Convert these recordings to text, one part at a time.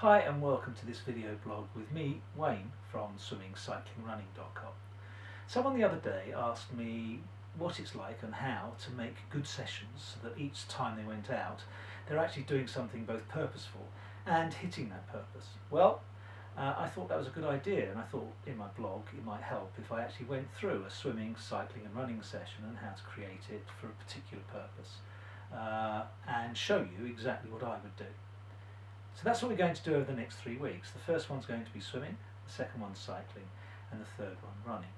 Hi and welcome to this video blog with me, Wayne, from swimmingcyclingrunning.com. Someone the other day asked me what it's like and how to make good sessions so that each time they went out they're actually doing something both purposeful and hitting that purpose. I thought that was a good idea, and I thought in my blog it might help if I actually went through a swimming, cycling and running session and how to create it for a particular purpose and show you exactly what I would do. So that's what we're going to do over the next 3 weeks. The first one's going to be swimming, the second one's cycling, and the third one running.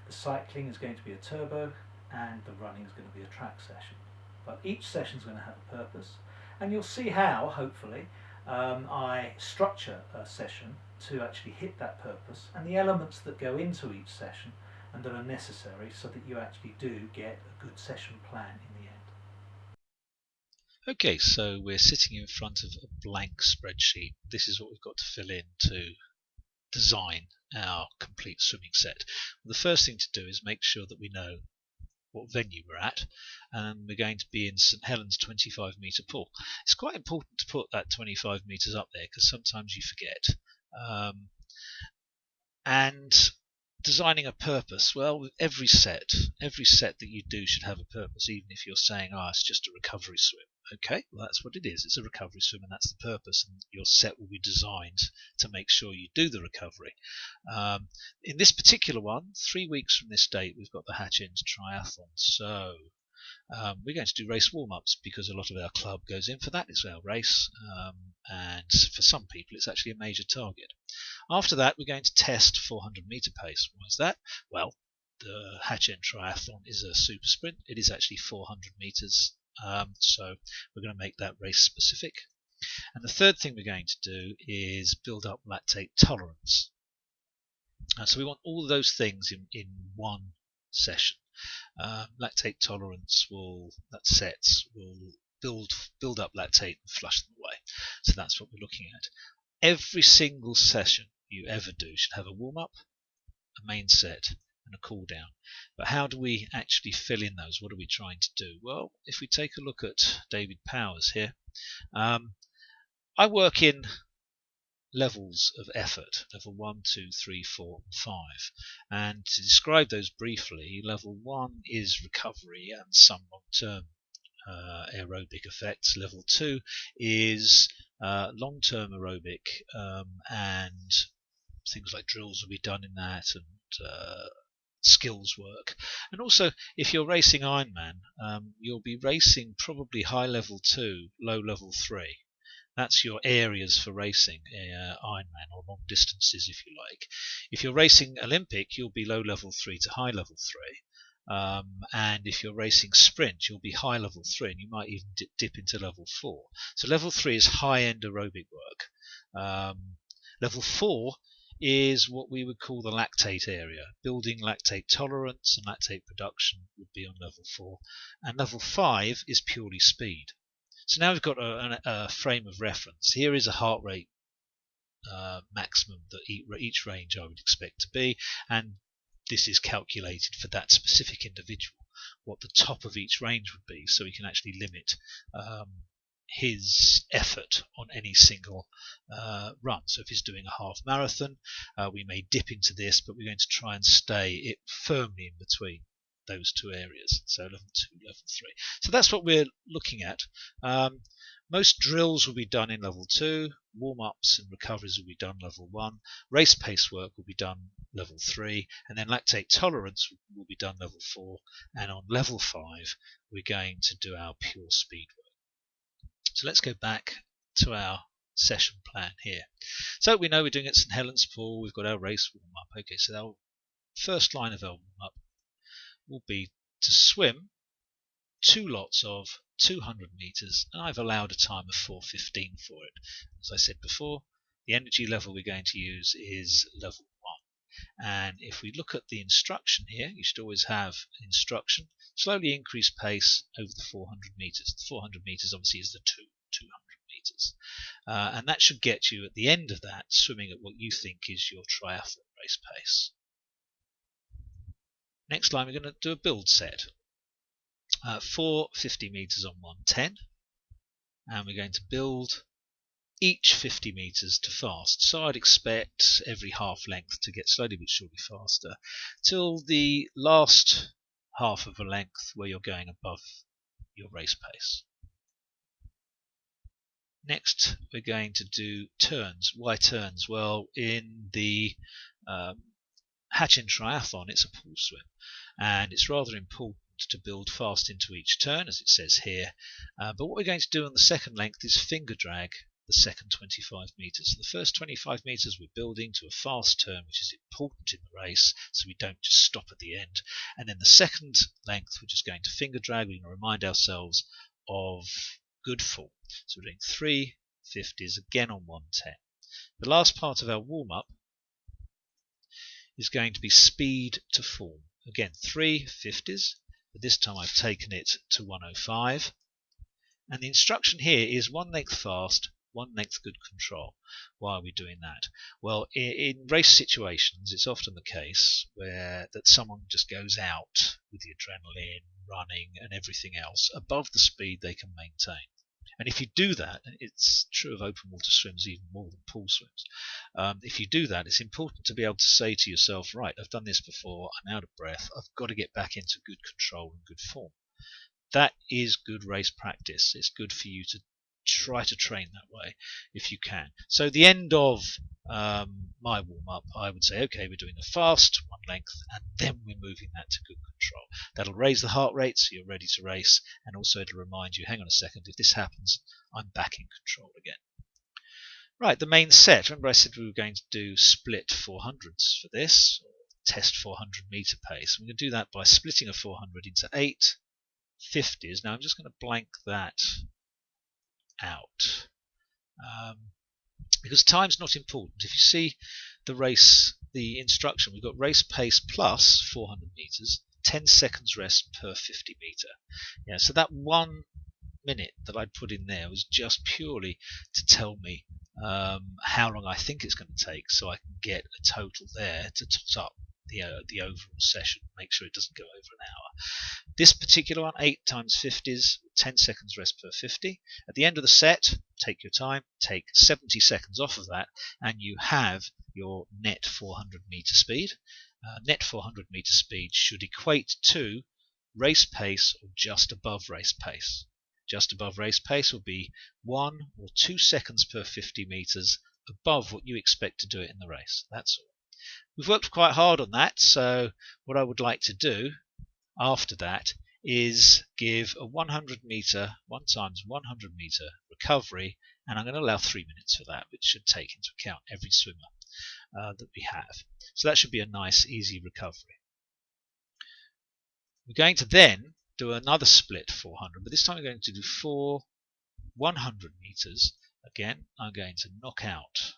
The cycling is going to be a turbo, and the running is going to be a track session. But each session is going to have a purpose, and you'll see how, hopefully, I structure a session to actually hit that purpose, and the elements that go into each session and that are necessary so that you actually do get a good session plan in the end. Okay, so we're sitting in front of a blank spreadsheet. This is what we've got to fill in to design our complete swimming set. Well, the first thing to do is make sure that we know what venue we're at, and we're going to be in St Helens 25-metre pool. It's quite important to put that 25 metres up there because sometimes you forget. And designing a purpose, well, with every set that you do should have a purpose, even if you're saying, it's just a recovery swim. Okay, well, that's what it is. It's a recovery swim, and that's the purpose, and your set will be designed to make sure you do the recovery. In this particular one, 3 weeks from this date, we've got the Hatch End Triathlon, so we're going to do race warm-ups because a lot of our club goes in for that. It's our race, and for some people it's actually a major target. After that, we're going to test 400-metre pace. Why is that? Well, the Hatch End Triathlon is a super sprint. It is actually 400 metres, so we're going to make that race specific. And the third thing we're going to do is build up lactate tolerance. So we want all of those things in one session. Lactate tolerance will build up lactate and flush them away. So that's what we're looking at. Every single session you ever do should have a warm-up, a main set, and a cool down. But how do we actually fill in those? What are we trying to do? Well, if we take a look at David Powers here, I work in levels of effort, level 1, 2, 3, 4, and 5. And to describe those briefly, level 1 is recovery and some long-term aerobic effects. Level 2 is long-term aerobic, and things like drills will be done in that, and skills work. And also, if you're racing Ironman, you'll be racing probably high level 2, low level 3. That's your areas for racing Ironman, or long distances if you like. If you're racing Olympic, you'll be low level 3 to high level 3. And if you're racing sprint, you'll be high level 3, and you might even dip into level 4. So level 3 is high end aerobic work. Level 4 is what we would call the lactate area. Building lactate tolerance and lactate production would be on level 4. And level 5 is purely speed. So now we've got a frame of reference. Here is a heart rate maximum that each range I would expect to be, and this is calculated for that specific individual, what the top of each range would be, so we can actually limit his effort on any single run. So if he's doing a half marathon, we may dip into this, but we're going to try and stay it firmly in between those two areas, so level 2, level 3. So that's what we're looking at. Most drills will be done in level 2, warm-ups and recoveries will be done level 1, race pace work will be done level 3, and then lactate tolerance will be done level 4, and on level 5 we're going to do our pure speed work. So let's go back to our session plan here. So we know we're doing it at St Helens Pool, we've got our race warm-up. Okay, so our first line of our warm-up will be to swim 2 lots of 200 meters, and I've allowed a time of 4:15 for it. As I said before, the energy level we're going to use is level 1. And if we look at the instruction here, you should always have instruction. Slowly increase pace over the 400 meters. The 400 meters obviously is the 200 meters. And that should get you at the end of that swimming at what you think is your triathlon race pace. Next line, we're going to do a build set. 4 50 meters on 110, and we're going to build each 50 meters to fast. So I'd expect every half length to get slowly but surely faster till the last half of a length where you're going above your race pace. Next, we're going to do turns. Why turns? Well, in the Hatchin Triathlon, it's a pool swim, and it's rather important to build fast into each turn, as it says here. But what we're going to do on the second length is finger drag the second 25 meters. So the first 25 meters we're building to a fast turn, which is important in the race, so we don't just stop at the end. And then the second length, we're just going to finger drag. We're going to remind ourselves of good form. So we're doing 3 50s again on 110. The last part of our warm-up is going to be speed to form. Again, 3 50s, but this time I've taken it to 105. And the instruction here is 1 length fast, 1 length good control. Why are we doing that? Well, in race situations, it's often the case that someone just goes out with the adrenaline, running, and everything else above the speed they can maintain. And if you do that, and it's true of open water swims even more than pool swims, if you do that, it's important to be able to say to yourself, right, I've done this before, I'm out of breath, I've got to get back into good control and good form. That is good race practice. It's good for you to try to train that way if you can. So the end of my warm-up, I would say, okay, we're doing a fast 1 length, and then we're moving that to good control. That'll raise the heart rate so you're ready to race, and also it'll remind you, hang on a second, if this happens, I'm back in control again. Right, the main set. Remember I said we were going to do split 400s for this, or test 400 meter pace. We're going to do that by splitting a 400 into 8 50s. Now I'm just going to blank that out because time's not important. If you see the race, the instruction, we've got race pace plus 400 meters, 10 seconds rest per 50 meter. Yeah, so that 1 minute that I put in there was just purely to tell me how long I think it's going to take, so I can get a total there to tot up the overall session, make sure it doesn't go over an hour. This particular one, 8 times 50s, 10 seconds rest per 50. At the end of the set, take your time, take 70 seconds off of that, and you have your net 400 meter speed. Net 400 meter speed should equate to race pace or just above race pace. Just above race pace will be 1 or 2 seconds per 50 meters above what you expect to do it in the race. That's all. We've worked quite hard on that, so what I would like to do after that is give a 100 meter, 1 times 100 meter recovery, and I'm going to allow 3 minutes for that, which should take into account every swimmer that we have. So that should be a nice, easy recovery. We're going to then do another split 400, but this time we're going to do 4 100 meters. Again, I'm going to knock out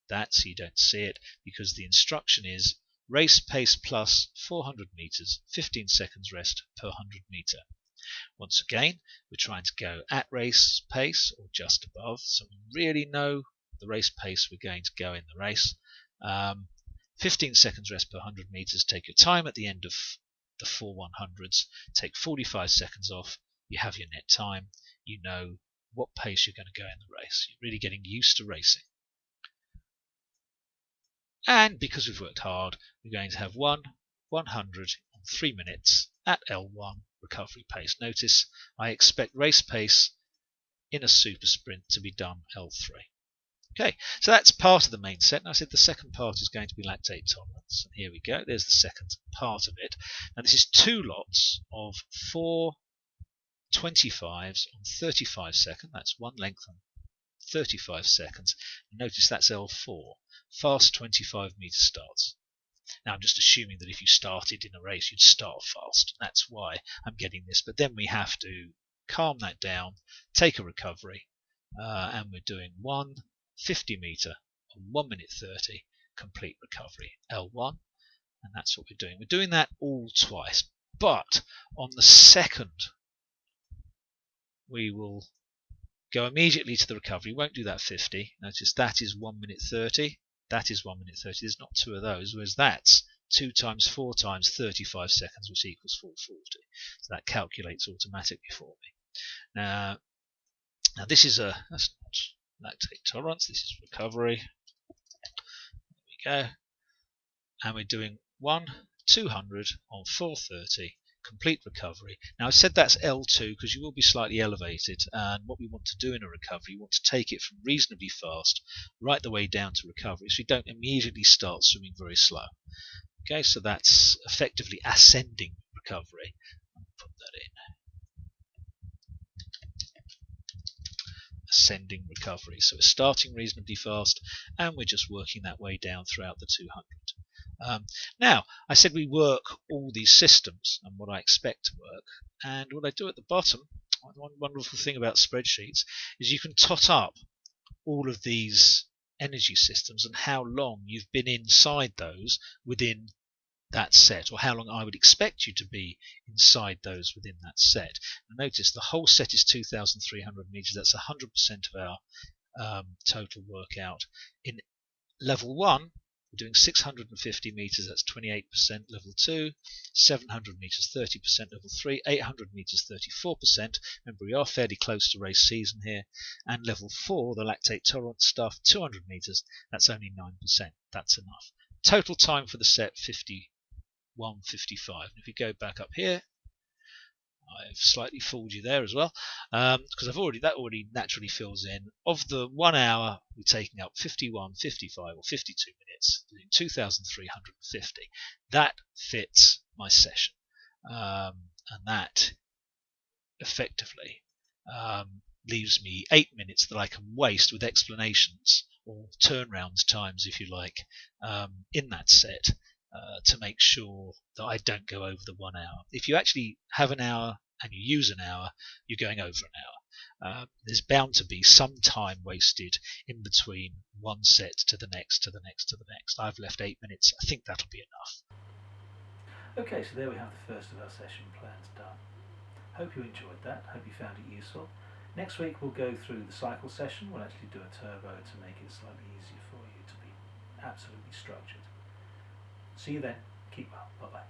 that so you don't see it, because the instruction is race pace plus 400 meters, 15 seconds rest per 100 meter. Once again, we're trying to go at race pace or just above, so we really know the race pace we're going to go in the race. 15 seconds rest per 100 meters. Take your time at the end of the 4 100s, take 45 seconds off, you have your net time, you know what pace you're going to go in the race. You're really getting used to racing. And because we've worked hard, we're going to have 1 100 on 3 minutes at L1 recovery pace. Notice I expect race pace in a super sprint to be done L3. Okay, so that's part of the main set. And I said the second part is going to be lactate tolerance. And here we go. There's the second part of it. Now this is 2 lots of 4 25s on 35 seconds. That's 1 length on 35 seconds. Notice that's L4. Fast 25 meter starts. Now I'm just assuming that if you started in a race you'd start fast. That's why I'm getting this. But then we have to calm that down, take a recovery, and we're doing 1 50 meter on 1 minute 30 complete recovery, L1, and that's what we're doing. We're doing that all twice, but on the second we will go immediately to the recovery. We won't do that 50. Notice that is 1 minute 30. That is 1 minute 30. There's not 2 of those, whereas that's 2 times 4 times 35 seconds, which equals 440. So that calculates automatically for me. Now this is that's not lactate tolerance. This is recovery. There we go. And we're doing 200 on 430, complete recovery. Now I said that's L2 because you will be slightly elevated, and what we want to do in a recovery, we want to take it from reasonably fast right the way down to recovery, so you don't immediately start swimming very slow. Okay, so that's effectively ascending recovery. I'll put that in. Ascending recovery. So we're starting reasonably fast and we're just working that way down throughout the 200. Now, I said we work all these systems and what I expect to work, and what I do at the bottom, one wonderful thing about spreadsheets is you can tot up all of these energy systems and how long you've been inside those within that set, or how long I would expect you to be inside those within that set. And notice the whole set is 2,300 meters. That's 100% of our total workout. In level 1, we're doing 650 meters, that's 28%. Level 2, 700 meters, 30%. Level 3, 800 meters, 34%. Remember, we are fairly close to race season here. And level 4, the lactate tolerance stuff, 200 meters, that's only 9%. That's enough. Total time for the set, 51:55. If we go back up here, I've slightly fooled you there as well, because that already naturally fills in. Of the 1 hour, we're taking up 51, 55, or 52 minutes, doing 2,350. That fits my session, and that effectively leaves me 8 minutes that I can waste with explanations or turnaround times, if you like, in that set. To make sure that I don't go over the 1 hour. If you actually have an hour and you use an hour, you're going over an hour. There's bound to be some time wasted in between one set to the next, to the next, to the next. I've left 8 minutes. I think that'll be enough. Okay, so there we have the first of our session plans done. Hope you enjoyed that. Hope you found it useful. Next week we'll go through the cycle session. We'll actually do a turbo to make it slightly easier for you to be absolutely structured. See you then. Keep well. Bye bye.